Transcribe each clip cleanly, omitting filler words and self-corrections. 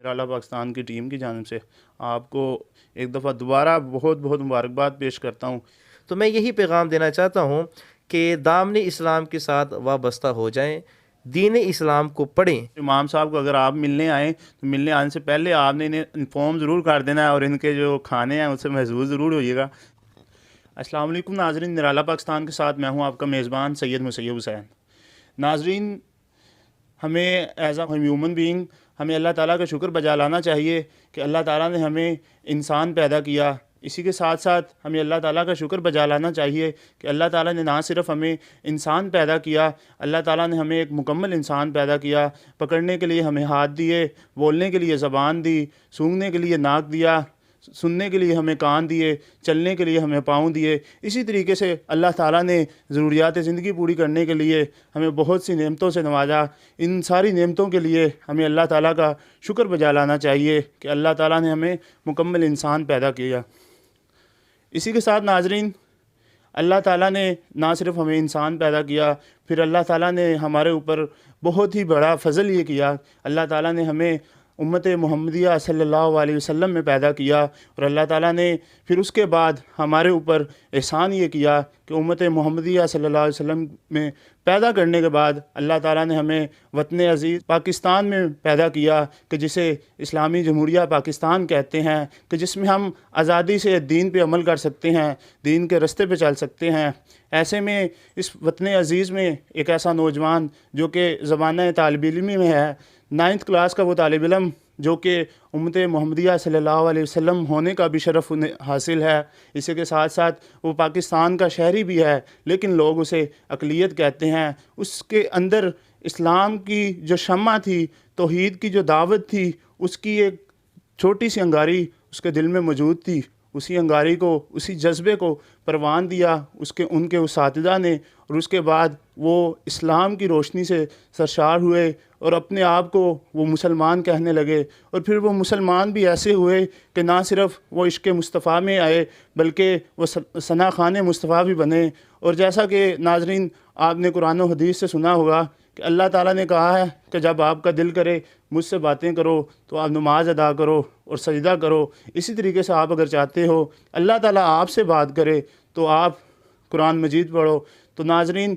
نرالا پاکستان کی ٹیم کی جانب سے آپ کو ایک دفعہ دوبارہ بہت بہت مبارکباد پیش کرتا ہوں۔ تو میں یہی پیغام دینا چاہتا ہوں کہ دامن اسلام کے ساتھ وابستہ ہو جائیں، دین اسلام کو پڑھیں۔ امام صاحب کو اگر آپ ملنے آئیں تو ملنے آنے سے پہلے آپ نے انہیں انفارم ضرور کر دینا ہے اور ان کے جو کھانے ہیں ان سے محظوظ ضرور ہوئیے گا۔ السلام علیکم ناظرین، نرالا پاکستان کے ساتھ میں ہوں آپ کا میزبان سید مسیب حسین۔ ناظرین، ہمیں ایز اے ہیومن بینگ ہمیں اللہ تعالیٰ کا شکر بجا لانا چاہیے کہ اللہ تعالیٰ نے ہمیں انسان پیدا کیا۔ اسی کے ساتھ ساتھ ہمیں اللہ تعالیٰ کا شکر بجا لانا چاہیے کہ اللہ تعالیٰ نے نہ صرف ہمیں انسان پیدا کیا، اللہ تعالیٰ نے ہمیں ایک مکمل انسان پیدا کیا۔ پکڑنے کے لیے ہمیں ہاتھ دیے، بولنے کے لیے زبان دی، سونگھنے کے لیے ناک دیا، سننے کے لیے ہمیں کان دیے، چلنے کے لیے ہمیں پاؤں دیے۔ اسی طریقے سے اللہ تعالیٰ نے ضروریات زندگی پوری کرنے کے لیے ہمیں بہت سی نعمتوں سے نوازا۔ ان ساری نعمتوں کے لیے ہمیں اللہ تعالیٰ کا شکر بجا لانا چاہیے کہ اللہ تعالیٰ نے ہمیں مکمل انسان پیدا کیا۔ اسی کے ساتھ ناظرین، اللہ تعالیٰ نے نہ صرف ہمیں انسان پیدا کیا، پھر اللہ تعالیٰ نے ہمارے اوپر بہت ہی بڑا فضل یہ کیا۔ اللہ تعالیٰ نے ہمیں امت محمدیہ صلی اللہ علیہ وسلم میں پیدا کیا، اور اللہ تعالیٰ نے پھر اس کے بعد ہمارے اوپر احسان یہ کیا کہ امت محمدیہ صلی اللہ علیہ وسلم میں پیدا کرنے کے بعد اللہ تعالیٰ نے ہمیں وطن عزیز پاکستان میں پیدا کیا، کہ جسے اسلامی جمہوریہ پاکستان کہتے ہیں، کہ جس میں ہم آزادی سے دین پہ عمل کر سکتے ہیں، دین کے رستے پہ چل سکتے ہیں۔ ایسے میں اس وطن عزیز میں ایک ایسا نوجوان جو کہ زمانہ طالب علمی میں ہے، 9th کلاس کا وہ طالب علم جو کہ امت محمدیہ صلی اللہ علیہ وسلم ہونے کا بھی شرف انہیں حاصل ہے، اسی کے ساتھ ساتھ وہ پاکستان کا شہری بھی ہے، لیکن لوگ اسے اقلیت کہتے ہیں۔ اس کے اندر اسلام کی جو شمع تھی، توحید کی جو دعوت تھی، اس کی ایک چھوٹی سی انگاری اس کے دل میں موجود تھی۔ اسی انگاری کو، اسی جذبے کو پروان دیا ان کے اساتذہ نے، اور اس کے بعد وہ اسلام کی روشنی سے سرشار ہوئے اور اپنے آپ کو وہ مسلمان کہنے لگے۔ اور پھر وہ مسلمان بھی ایسے ہوئے کہ نہ صرف وہ عشق مصطفیٰ میں آئے بلکہ وہ ثنا خوان مصطفیٰ بھی بنے۔ اور جیسا کہ ناظرین آپ نے قرآن و حدیث سے سنا ہوگا کہ اللہ تعالیٰ نے کہا ہے کہ جب آپ کا دل کرے مجھ سے باتیں کرو تو آپ نماز ادا کرو اور سجدہ کرو۔ اسی طریقے سے آپ اگر چاہتے ہو اللہ تعالیٰ آپ سے بات کرے تو آپ قرآن مجید پڑھو۔ تو ناظرین،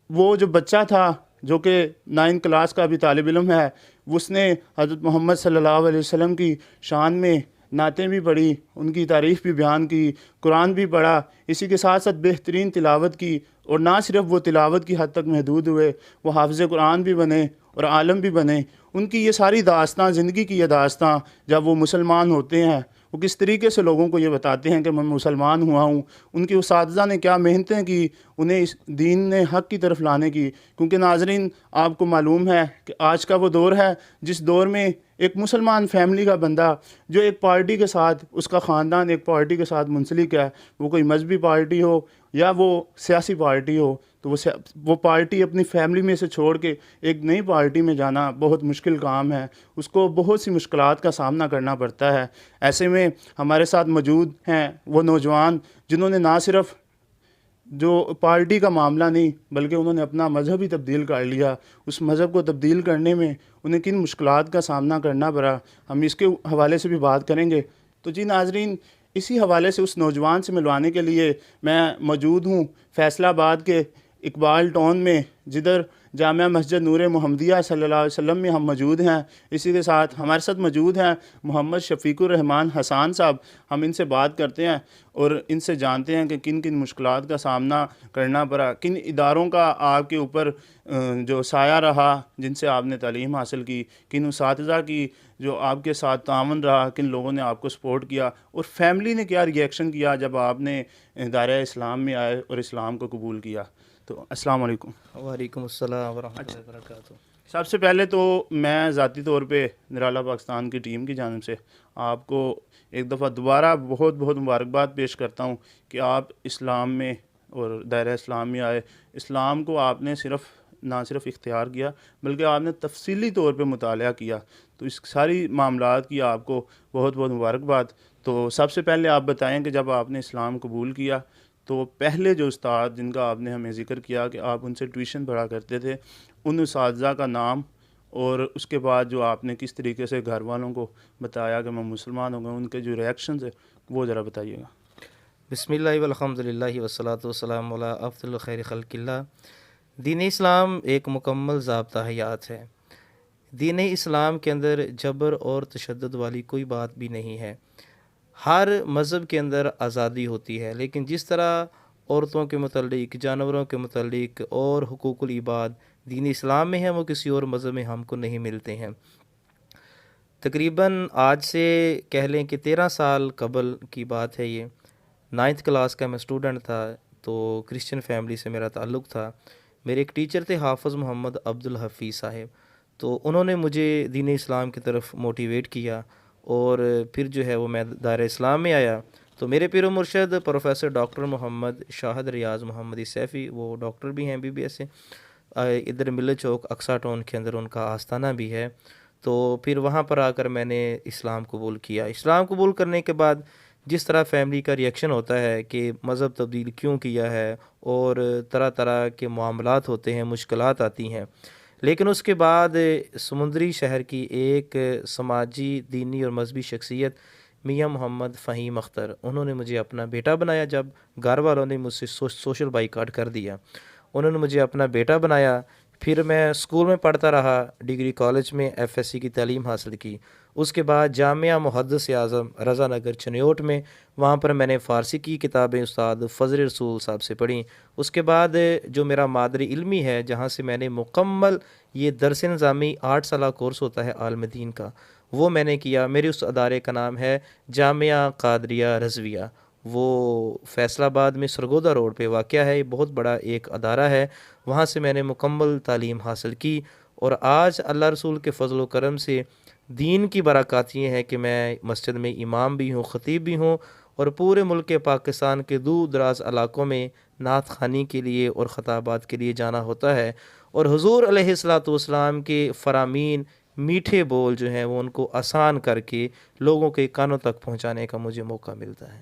وہ جو بچہ تھا جو کہ 9th کلاس کا بھی طالب علم ہے، اس نے حضرت محمد صلی اللہ علیہ وسلم کی شان میں نعتیں بھی پڑھی، ان کی تعریف بھی بیان کی، قرآن بھی پڑھا، اسی کے ساتھ ساتھ بہترین تلاوت کی۔ اور نہ صرف وہ تلاوت کی حد تک محدود ہوئے، وہ حافظ قرآن بھی بنے اور عالم بھی بنے۔ ان کی یہ ساری داستاں، زندگی کی یہ داستاں، جب وہ مسلمان ہوتے ہیں وہ کس طریقے سے لوگوں کو یہ بتاتے ہیں کہ میں مسلمان ہوا ہوں۔ ان کی اساتذہ نے کیا محنتیں کی انہیں اس دین نے حق کی طرف لانے کی، کیونکہ ناظرین آپ کو معلوم ہے کہ آج کا وہ دور ہے جس دور میں ایک مسلمان فیملی کا بندہ جو ایک پارٹی کے ساتھ، اس کا خاندان ایک پارٹی کے ساتھ منسلک ہے، وہ کوئی مذہبی پارٹی ہو یا وہ سیاسی پارٹی ہو، تو وہ پارٹی اپنی فیملی میں سے چھوڑ کے ایک نئی پارٹی میں جانا بہت مشکل کام ہے۔ اس کو بہت سی مشکلات کا سامنا کرنا پڑتا ہے۔ ایسے میں ہمارے ساتھ موجود ہیں وہ نوجوان جنہوں نے نہ صرف جو پارٹی کا معاملہ نہیں بلکہ انہوں نے اپنا مذہب ہی تبدیل کر لیا۔ اس مذہب کو تبدیل کرنے میں انہیں کن مشکلات کا سامنا کرنا پڑا، ہم اس کے حوالے سے بھی بات کریں گے۔ تو جی ناظرین، اسی حوالے سے اس نوجوان سے ملوانے کے لیے میں موجود ہوں فیصل آباد کے اقبال ٹاؤن میں، جدھر جامعہ مسجد نور محمدیہ صلی اللہ علیہ وسلم میں ہم موجود ہیں۔ اسی کے ساتھ ہمارے ساتھ موجود ہیں محمد شفیق الرحمان حسان صاحب۔ ہم ان سے بات کرتے ہیں اور ان سے جانتے ہیں کہ کن کن مشکلات کا سامنا کرنا پڑا، کن اداروں کا آپ کے اوپر جو سایہ رہا جن سے آپ نے تعلیم حاصل کی، کن اساتذہ کی جو آپ کے ساتھ تعاون رہا، کن لوگوں نے آپ کو سپورٹ کیا، اور فیملی نے کیا ری ایکشن کیا جب آپ نے دائرہ اسلام میں آئے اور اسلام کو قبول کیا۔ تو السلام علیکم۔ وعلیکم السلام ورحمۃ اللہ وبرکاتہ۔ سب سے پہلے تو میں ذاتی طور پہ نرالا پاکستان کی ٹیم کی جانب سے آپ کو ایک دفعہ دوبارہ بہت بہت مبارکباد پیش کرتا ہوں کہ آپ اسلام میں اور دائرہ اسلام میں آئے۔ اسلام کو آپ نے نہ صرف اختیار کیا بلکہ آپ نے تفصیلی طور پہ مطالعہ کیا، تو اس ساری معاملات کی آپ کو بہت بہت مبارکباد۔ تو سب سے پہلے آپ بتائیں کہ جب آپ نے اسلام قبول کیا تو پہلے جو استاد جن کا آپ نے ہمیں ذکر کیا کہ آپ ان سے ٹیوشن پڑھا کرتے تھے، ان اساتذہ کا نام اور اس کے بعد جو آپ نے کس طریقے سے گھر والوں کو بتایا کہ میں مسلمان ہوں گا، ان کے جو ریئیکشنز ہیں وہ ذرا بتائیے گا۔ بسم اللہ والحمد للہ والصلاۃ والسلام علی افضل خیر خلق اللہ۔ دین اسلام ایک مکمل ضابطہ حیات ہے۔ دین اسلام کے اندر جبر اور تشدد والی کوئی بات بھی نہیں ہے۔ ہر مذہب کے اندر آزادی ہوتی ہے، لیکن جس طرح عورتوں کے متعلق، جانوروں کے متعلق اور حقوق العباد دین اسلام میں ہیں، وہ کسی اور مذہب میں ہم کو نہیں ملتے ہیں۔ تقریباً آج سے کہہ لیں کہ 13 سال قبل کی بات ہے یہ۔ 9th کلاس کا میں اسٹوڈنٹ تھا، تو کرسچن فیملی سے میرا تعلق تھا۔ میرے ایک ٹیچر تھے حافظ محمد عبدالحفیظ صاحب، تو انہوں نے مجھے دین اسلام کی طرف موٹیویٹ کیا، اور پھر جو ہے وہ میں دائرہ اسلام میں آیا۔ تو میرے پیر و مرشد پروفیسر ڈاکٹر محمد شاہد ریاض محمد سیفی، وہ ڈاکٹر بھی ہیں BBS سے، ادھر ملت چوک اقصی ٹاؤن کے اندر ان کا آستانہ بھی ہے۔ تو پھر وہاں پر آ کر میں نے اسلام قبول کیا۔ اسلام قبول کرنے کے بعد جس طرح فیملی کا ریئیکشن ہوتا ہے کہ مذہب تبدیل کیوں کیا ہے، اور طرح طرح کے معاملات ہوتے ہیں، مشکلات آتی ہیں، لیکن اس کے بعد سمندری شہر کی ایک سماجی، دینی اور مذہبی شخصیت میاں محمد فہیم اختر، انہوں نے مجھے اپنا بیٹا بنایا۔ جب گھر والوں نے مجھ سے سوشل بائیکاٹ کر دیا، انہوں نے مجھے اپنا بیٹا بنایا۔ پھر میں اسکول میں پڑھتا رہا، ڈگری کالج میں FSc کی تعلیم حاصل کی۔ اس کے بعد جامعہ محدث اعظم رضا نگر چنیوٹ میں، وہاں پر میں نے فارسی کی کتابیں استاد فضل رسول صاحب سے پڑھیں۔ اس کے بعد جو میرا مادری علمی ہے، جہاں سے میں نے مکمل یہ درس نظامی 8 سالہ کورس ہوتا ہے عالم دین کا، وہ میں نے کیا۔ میرے اس ادارے کا نام ہے جامعہ قادریہ رضویہ، وہ فیصل آباد میں سرگودا روڈ پہ واقع ہے۔ یہ بہت بڑا ایک ادارہ ہے، وہاں سے میں نے مکمل تعلیم حاصل کی، اور آج اللہ رسول کے فضل و کرم سے دین کی برکات یہ ہے کہ میں مسجد میں امام بھی ہوں، خطیب بھی ہوں، اور پورے ملک پاکستان کے دور دراز علاقوں میں نعت خوانی کے لیے اور خطابات کے لیے جانا ہوتا ہے، اور حضور علیہ الصلوۃ والسلام کے فرامین، میٹھے بول جو ہیں، وہ ان کو آسان کر کے لوگوں کے کانوں تک پہنچانے کا مجھے موقع ملتا ہے۔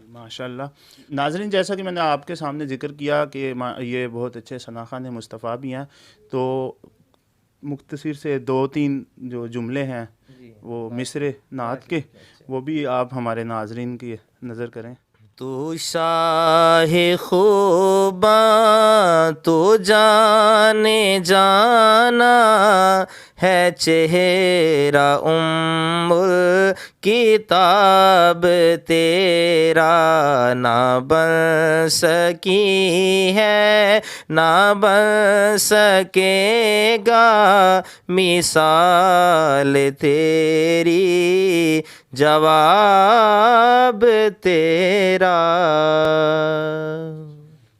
ماشاء اللہ۔ ناظرین، جیسا کہ میں نے آپ کے سامنے ذکر کیا کہ یہ بہت اچھے ثناخوان مصطفیٰ بھی ہیں، تو مختصر سے 2-3 جو جملے ہیں وہ مصرع نعت کے، وہ بھی آپ ہمارے ناظرین کی نظر کریں۔ تو شاہ خوباں تو جانے جانا ہے، چہرہ کتاب تیرا نہ بن سکی ہے، نہ بن سکے گا مثال تیری، جواب تیرا۔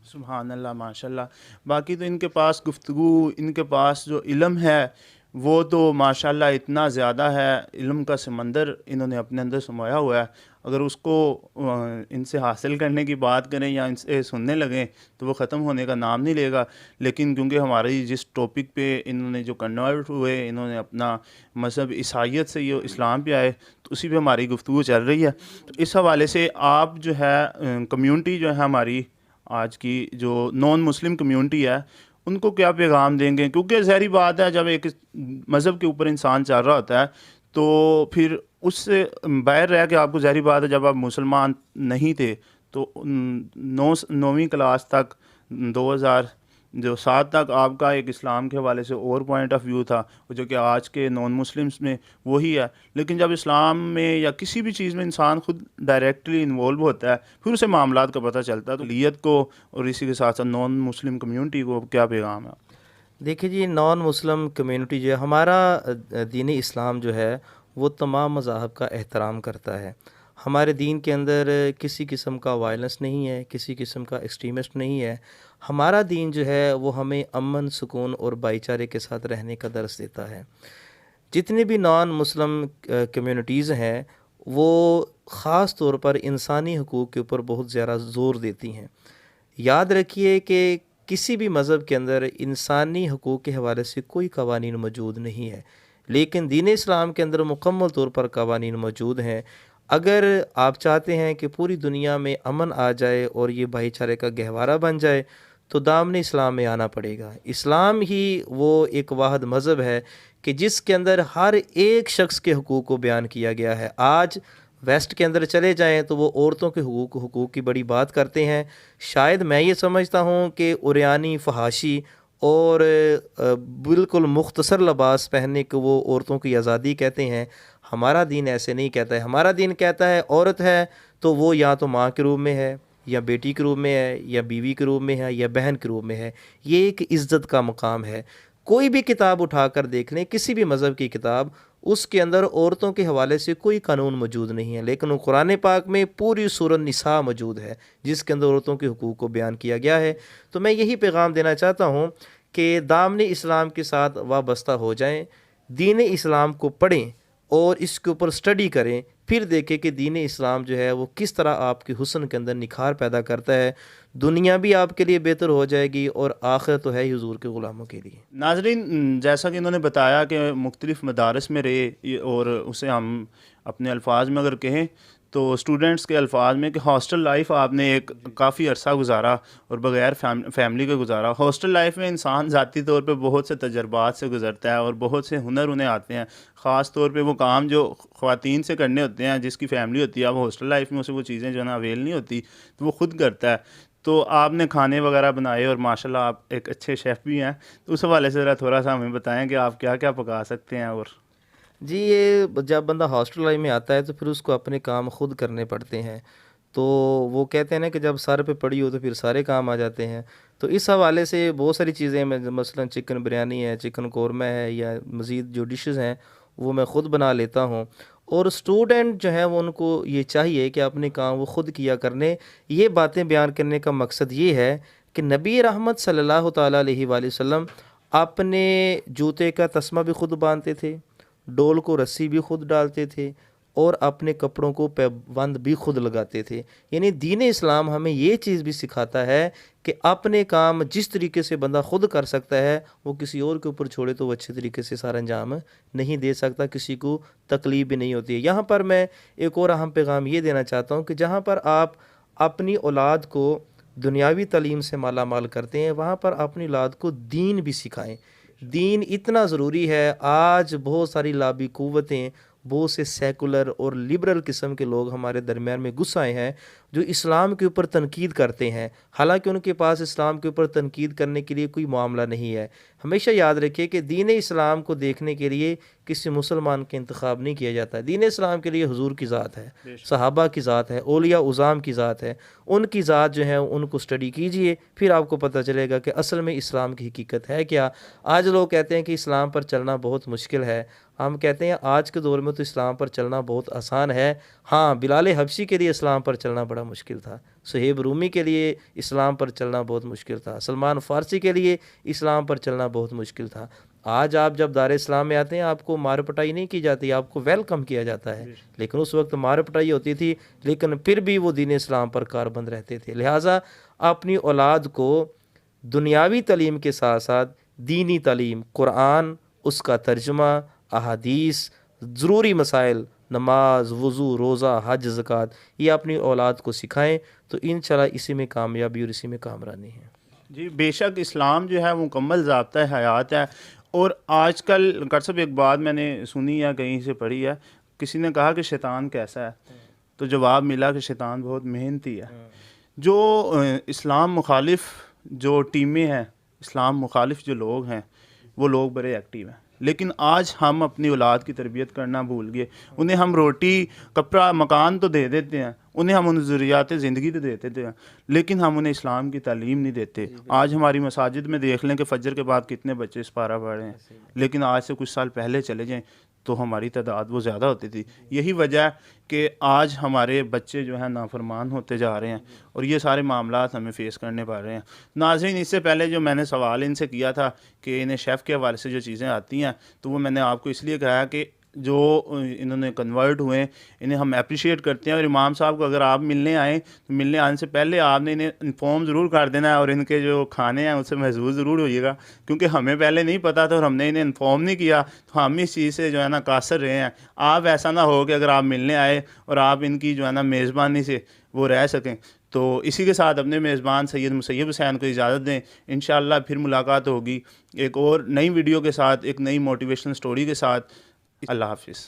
سبحان اللہ، ماشاء اللہ۔ باقی تو ان کے پاس گفتگو، ان کے پاس جو علم ہے وہ تو ماشاء اللہ اتنا زیادہ ہے، علم کا سمندر انہوں نے اپنے اندر سمایا ہوا ہے۔ اگر اس کو ان سے حاصل کرنے کی بات کریں یا ان سے سننے لگیں تو وہ ختم ہونے کا نام نہیں لے گا۔ لیکن کیونکہ ہماری جس ٹاپک پہ انہوں نے جو کنورٹ ہوئے، انہوں نے اپنا مذہب عیسائیت سے یہ اسلام پہ آئے، تو اسی پہ ہماری گفتگو چل رہی ہے۔ تو اس حوالے سے آپ جو ہے کمیونٹی جو ہے ہماری آج کی جو نان مسلم کمیونٹی ہے، ان کو کیا پیغام دیں گے؟ کیونکہ ظاہری بات ہے جب ایک مذہب کے اوپر انسان چل رہا ہوتا ہے تو پھر اس سے باہر رہ کے، آپ کو ظاہری بات ہے جب آپ مسلمان نہیں تھے تو 9ویں کلاس تک 2007 تک آپ کا ایک اسلام کے حوالے سے اور پوائنٹ آف ویو تھا، جو کہ آج کے نان مسلمس میں وہی ہے۔ لیکن جب اسلام میں یا کسی بھی چیز میں انسان خود ڈائریکٹلی انوالو ہوتا ہے، پھر اسے معاملات کا پتہ چلتا ہے۔ تو لیت کو اور اسی کے ساتھ ساتھ نان مسلم کمیونٹی کو کیا پیغام ہے؟ دیکھیے جی، نان مسلم کمیونٹی جو ہے، ہمارا دین اسلام جو ہے وہ تمام مذاہب کا احترام کرتا ہے۔ ہمارے دین کے اندر کسی قسم کا وائلنس نہیں ہے، کسی قسم کا ایکسٹریمسٹ نہیں ہے۔ ہمارا دین جو ہے وہ ہمیں امن، سکون اور بھائی چارے کے ساتھ رہنے کا درس دیتا ہے۔ جتنے بھی نان مسلم کمیونٹیز ہیں، وہ خاص طور پر انسانی حقوق کے اوپر بہت زیادہ زور دیتی ہیں۔ یاد رکھیے کہ کسی بھی مذہب کے اندر انسانی حقوق کے حوالے سے کوئی قوانین موجود نہیں ہے، لیکن دین اسلام کے اندر مکمل طور پر قوانین موجود ہیں۔ اگر آپ چاہتے ہیں کہ پوری دنیا میں امن آ جائے اور یہ بھائی چارے کا گہوارہ بن جائے، تو دامن اسلام میں آنا پڑے گا۔ اسلام ہی وہ ایک واحد مذہب ہے کہ جس کے اندر ہر ایک شخص کے حقوق کو بیان کیا گیا ہے۔ آج ویسٹ کے اندر چلے جائیں تو وہ عورتوں کے حقوق کی بڑی بات کرتے ہیں۔ شاید میں یہ سمجھتا ہوں کہ عریانی، فحاشی اور بالکل مختصر لباس پہننے کو وہ عورتوں کی آزادی کہتے ہیں۔ ہمارا دین ایسے نہیں کہتا ہے۔ ہمارا دین کہتا ہے عورت ہے تو وہ یا تو ماں کے روپ میں ہے، یا بیٹی کے روپ میں ہے، یا بیوی کے روپ میں ہے، یا بہن کے روپ میں ہے۔ یہ ایک عزت کا مقام ہے۔ کوئی بھی کتاب اٹھا کر دیکھ لیں، کسی بھی مذہب کی کتاب، اس کے اندر عورتوں کے حوالے سے کوئی قانون موجود نہیں ہے، لیکن وہ قرآن پاک میں پوری سورۃ نساء موجود ہے جس کے اندر عورتوں کے حقوق کو بیان کیا گیا ہے۔ تو میں یہی پیغام دینا چاہتا ہوں کہ دامن اسلام کے ساتھ وابستہ ہو جائیں، دین اسلام کو پڑھیں اور اس کے اوپر سٹڈی کریں، پھر دیکھیں کہ دین اسلام جو ہے وہ کس طرح آپ کے حسن کے اندر نکھار پیدا کرتا ہے۔ دنیا بھی آپ کے لیے بہتر ہو جائے گی اور آخرت تو ہے ہی حضور کے غلاموں کے لیے۔ ناظرین، جیسا کہ انہوں نے بتایا کہ مختلف مدارس میں رہے، اور اسے ہم اپنے الفاظ میں اگر کہیں تو اسٹوڈنٹس کے الفاظ میں کہ ہاسٹل لائف آپ نے ایک کافی عرصہ گزارا اور بغیر فیملی کے گزارا۔ ہاسٹل لائف میں انسان ذاتی طور پہ بہت سے تجربات سے گزرتا ہے اور بہت سے ہنر انہیں آتے ہیں، خاص طور پہ وہ کام جو خواتین سے کرنے ہوتے ہیں، جس کی فیملی ہوتی ہے، اب ہاسٹل لائف میں اسے وہ چیزیں جو ہے نا اویل نہیں ہوتی، تو وہ خود کرتا ہے۔ تو آپ نے کھانے وغیرہ بنائے اور ماشاءاللہ آپ ایک اچھے شیف بھی ہیں، تو اس حوالے سے ذرا تھوڑا سا ہمیں بتائیں کہ آپ کیا کیا پکا سکتے ہیں۔ اور جی، یہ جب بندہ ہاسٹل لائف میں آتا ہے تو پھر اس کو اپنے کام خود کرنے پڑتے ہیں، تو وہ کہتے ہیں نا کہ جب سر پہ پڑی ہو تو پھر سارے کام آ جاتے ہیں۔ تو اس حوالے سے بہت ساری چیزیں میں، مثلا چکن بریانی ہے، چکن قورمہ ہے، یا مزید جو ڈشز ہیں وہ میں خود بنا لیتا ہوں۔ اور اسٹوڈنٹ جو ہیں وہ ان کو یہ چاہیے کہ اپنے کام وہ خود کیا کرنے۔ یہ باتیں بیان کرنے کا مقصد یہ ہے کہ نبی رحمت صلی اللہ تعالیٰ علیہ وآلہ وسلم اپنے جوتے کا تسمہ بھی خود باندھتے تھے، ڈول کو رسی بھی خود ڈالتے تھے، اور اپنے کپڑوں کو پیبند بھی خود لگاتے تھے۔ یعنی دین اسلام ہمیں یہ چیز بھی سکھاتا ہے کہ اپنے کام جس طریقے سے بندہ خود کر سکتا ہے، وہ کسی اور کے اوپر چھوڑے تو وہ اچھے طریقے سے سارا انجام نہیں دے سکتا، کسی کو تکلیف بھی نہیں ہوتی ہے۔ یہاں پر میں ایک اور اہم پیغام یہ دینا چاہتا ہوں کہ جہاں پر آپ اپنی اولاد کو دنیاوی تعلیم سے مالا مال کرتے ہیں، وہاں پر اپنی اولاد کو دین بھی سکھائیں۔ دین اتنا ضروری ہے۔ آج بہت ساری لابی قوتیں، بہت سے سیکولر اور لبرل قسم کے لوگ ہمارے درمیان میں گھس آئے ہیں جو اسلام کے اوپر تنقید کرتے ہیں، حالانکہ ان کے پاس اسلام کے اوپر تنقید کرنے کے لیے کوئی معاملہ نہیں ہے۔ ہمیشہ یاد رکھیے کہ دین اسلام کو دیکھنے کے لیے کسی مسلمان کا انتخاب نہیں کیا جاتا ہے۔ دین اسلام کے لیے حضور کی ذات ہے، صحابہ کی ذات ہے، اولیاء عظام کی ذات ہے۔ ان کی ذات جو ہے ان کو سٹڈی کیجئے، پھر آپ کو پتہ چلے گا کہ اصل میں اسلام کی حقیقت ہے کیا۔ آج لوگ کہتے ہیں کہ اسلام پر چلنا بہت مشکل ہے۔ ہم کہتے ہیں آج کے دور میں تو اسلام پر چلنا بہت آسان ہے۔ ہاں، بلال حبشی کے لیے اسلام پر چلنا بڑا مشکل تھا، صہیب رومی کے لیے اسلام پر چلنا بہت مشکل تھا، سلمان فارسی کے لیے اسلام پر چلنا بہت مشکل تھا۔ آج آپ جب دار اسلام میں آتے ہیں، آپ کو مار پٹائی نہیں کی جاتی، آپ کو ویلکم کیا جاتا ہے، لیکن اس وقت مار پٹائی ہوتی تھی، لیکن پھر بھی وہ دین اسلام پر کاربند رہتے تھے۔ لہٰذا اپنی اولاد کو دنیاوی تعلیم کے ساتھ ساتھ دینی تعلیم، قرآن، اس کا ترجمہ، احادیث، ضروری مسائل، نماز، وضو، روزہ، حج، زکوٰۃ، یہ اپنی اولاد کو سکھائیں تو انشاءاللہ اسی میں کامیابی اور اسی میں کامرانی ہے۔ جی، بے شک اسلام جو ہے وہ مکمل ضابطہ حیات ہے۔ اور آج کل ڈاکٹر صاحب ایک بات میں نے سنی یا کہیں سے پڑھی ہے، کسی نے کہا کہ شیطان کیسا ہے، تو جواب ملا کہ شیطان بہت محنتی ہے۔ جو اسلام مخالف جو ٹیمیں ہیں، اسلام مخالف جو لوگ ہیں، وہ لوگ بڑے ایکٹیو ہیں، لیکن آج ہم اپنی اولاد کی تربیت کرنا بھول گئے۔ انہیں ہم روٹی، کپڑا، مکان تو دے دیتے ہیں، انہیں ہم ضروریات زندگی تو دیتے ہیں، لیکن ہم انہیں اسلام کی تعلیم نہیں دیتے۔ آج ہماری مساجد میں دیکھ لیں کہ فجر کے بعد کتنے بچے سپارہ پڑھ رہے ہیں، لیکن آج سے کچھ سال پہلے چلے جائیں تو ہماری تعداد وہ زیادہ ہوتی تھی۔ یہی وجہ ہے کہ آج ہمارے بچے جو ہیں نافرمان ہوتے جا رہے ہیں، اور یہ سارے معاملات ہمیں فیس کرنے پڑ رہے ہیں۔ ناظرین، اس سے پہلے جو میں نے سوال ان سے کیا تھا کہ انہیں شیف کے حوالے سے جو چیزیں آتی ہیں، تو وہ میں نے آپ کو اس لیے کہا کہ جو انہوں نے کنورٹ ہوئے ہیں انہیں ہم اپریشیٹ کرتے ہیں. اور امام صاحب کو اگر آپ ملنے آئیں تو ملنے آنے سے پہلے آپ نے انہیں انفارم ضرور کر دینا ہے اور ان کے جو کھانے ہیں اس سے محظوظ ضرور ہوئیے گا, کیونکہ ہمیں پہلے نہیں پتہ تھا اور ہم نے انہیں انفارم نہیں کیا, تو ہم اس چیز سے جو ہے نا قاصر رہے ہیں. آپ ایسا نہ ہو کہ اگر آپ ملنے آئے اور آپ ان کی جو ہے نا میزبانی سے وہ رہ سکیں. تو اسی کے ساتھ اپنے میزبان سید مسیب حسین کو اجازت دیں. انشاءاللہ پھر ملاقات ہوگی ایک اور نئی ویڈیو کے ساتھ, ایک نئی موٹیویشنل سٹوری کے ساتھ. اللہ حافظ.